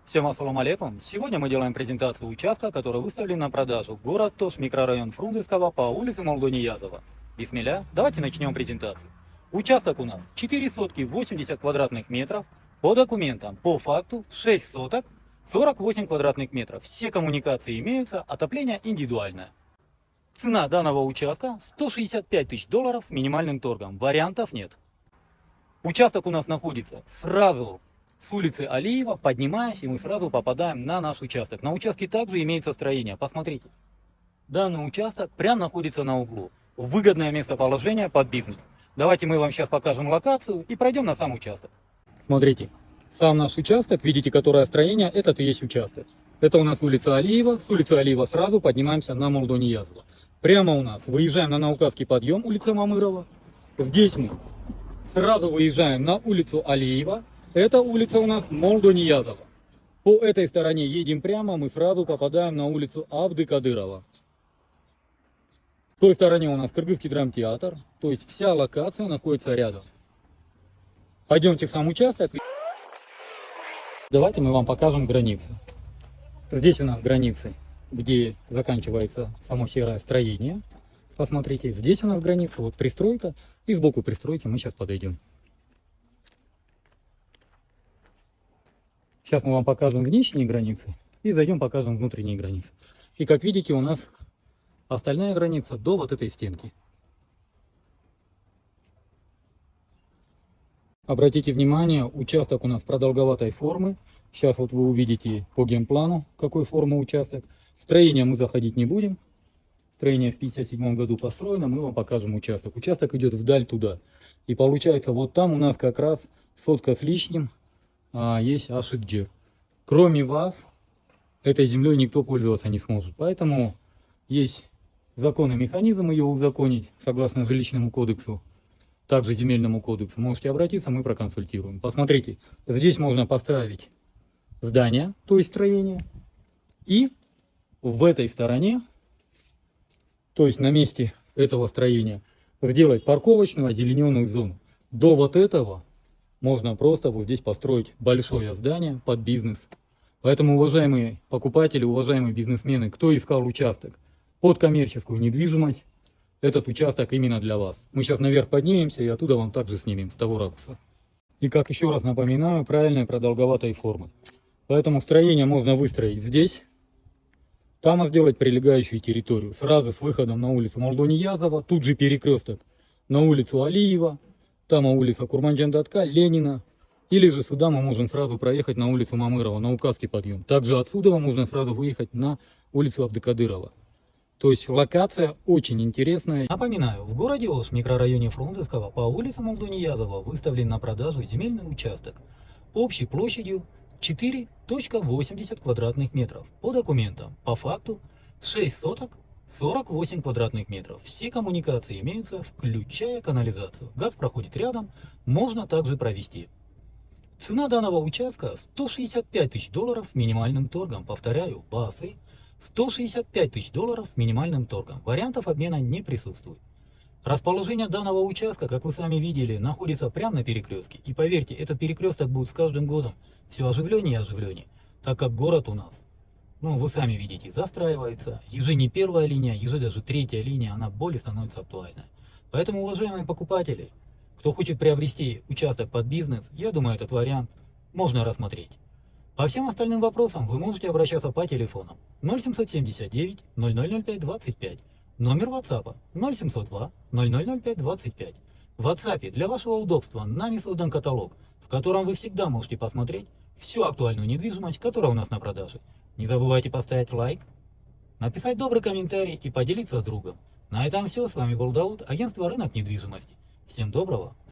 Всем ассаламу алейкум. Сегодня мы делаем презентацию участка, который выставлен на продажу. Город Тош, микрорайон Фрунзенского по улице Молдониязова. Бисмилля, давайте начнем презентацию. Участок у нас 4 сотки 80 квадратных метров. По документам, по факту 6 соток 48 квадратных метров. Все коммуникации имеются, отопление индивидуальное. Цена данного участка 165 тысяч долларов с минимальным торгом. Вариантов нет. Участок у нас находится сразу с улицы Алиева, поднимаясь, и мы сразу попадаем на наш участок. На участке также имеется строение. Посмотрите. Данный участок прямо находится на углу. Выгодное местоположение под бизнес. Давайте мы вам сейчас покажем локацию и пройдем на сам участок. Смотрите. Сам наш участок, видите, которое строение, этот и есть участок. Это у нас улица Алиева. С улицы Алиева сразу поднимаемся на Молдониязова. Прямо у нас выезжаем на Наукасский подъем, улица Мамырова. Здесь мы сразу выезжаем на улицу Алиева. Это улица у нас Молдониязова. По этой стороне едем прямо, мы сразу попадаем на улицу Абдыкадырова. В той стороне у нас Кыргызский драмтеатр, то есть вся локация находится рядом. Пойдемте в сам участок. Давайте мы вам покажем границы. Здесь у нас границы, где заканчивается само серое строение. Посмотрите, здесь у нас граница, вот пристройка, и сбоку пристройки мы сейчас подойдем. Сейчас мы вам покажем внешние границы и зайдем покажем внутренние границы. И как видите, у нас остальная граница до вот этой стенки. Обратите внимание, участок у нас продолговатой формы. Сейчас вот вы увидите по генплану, какой формы участок. В строение мы заходить не будем. Строение в 1957 году построено, мы вам покажем участок. Участок идет вдаль туда. И получается, вот там у нас как раз сотка с лишним. Есть Ашикджир. Кроме вас, этой землей никто пользоваться не сможет. Поэтому есть законный механизм ее узаконить, согласно жилищному кодексу, также земельному кодексу. Можете обратиться, мы проконсультируем. Посмотрите, здесь можно поставить здание, то есть строение. И в этой стороне, то есть на месте этого строения, сделать парковочную озелененную зону. До вот этого можно просто вот здесь построить большое здание под бизнес. Поэтому, уважаемые покупатели, уважаемые бизнесмены, кто искал участок под коммерческую недвижимость, этот участок именно для вас. Мы сейчас наверх поднимемся и оттуда вам также снимем с того ракурса. И как еще раз напоминаю, правильной продолговатой формы. Поэтому строение можно выстроить здесь, там сделать прилегающую территорию. Сразу с выходом на улицу Молдониязова, тут же перекресток на улицу Алиева. Там улица Курманджан-Датка, Ленина. Или же сюда мы можем сразу проехать на улицу Мамырова, на Наукасский подъем. Также отсюда можно сразу выехать на улицу Абдыкадырова. То есть локация очень интересная. Напоминаю, в городе Ош, микрорайоне Фрунзенского, по улице Молдониязова выставлен на продажу земельный участок общей площадью 4,80 квадратных метров. По документам, по факту 6 соток 48 квадратных метров. Все коммуникации имеются, включая канализацию. Газ проходит рядом, можно также провести. Цена данного участка 165 тысяч долларов с минимальным торгом. Повторяю, базы 165 тысяч долларов с минимальным торгом. Вариантов обмена не присутствует. Расположение данного участка, как вы сами видели, находится прямо на перекрестке. И поверьте, этот перекресток будет с каждым годом все оживленнее и оживленнее, так как город у нас, вы сами видите, застраивается. Еже не первая линия, еже даже третья линия, она более становится актуальной. Поэтому, уважаемые покупатели, кто хочет приобрести участок под бизнес, я думаю, этот вариант можно рассмотреть. По всем остальным вопросам вы можете обращаться по телефонам 0779 0005 25, номер WhatsApp 0702 0005 25. В WhatsApp для вашего удобства нами создан каталог, в котором вы всегда можете посмотреть всю актуальную недвижимость, которая у нас на продаже. Не забывайте поставить лайк, написать добрый комментарий и поделиться с другом. На этом все. С вами был Дауд, агентство «Рынок недвижимости». Всем доброго!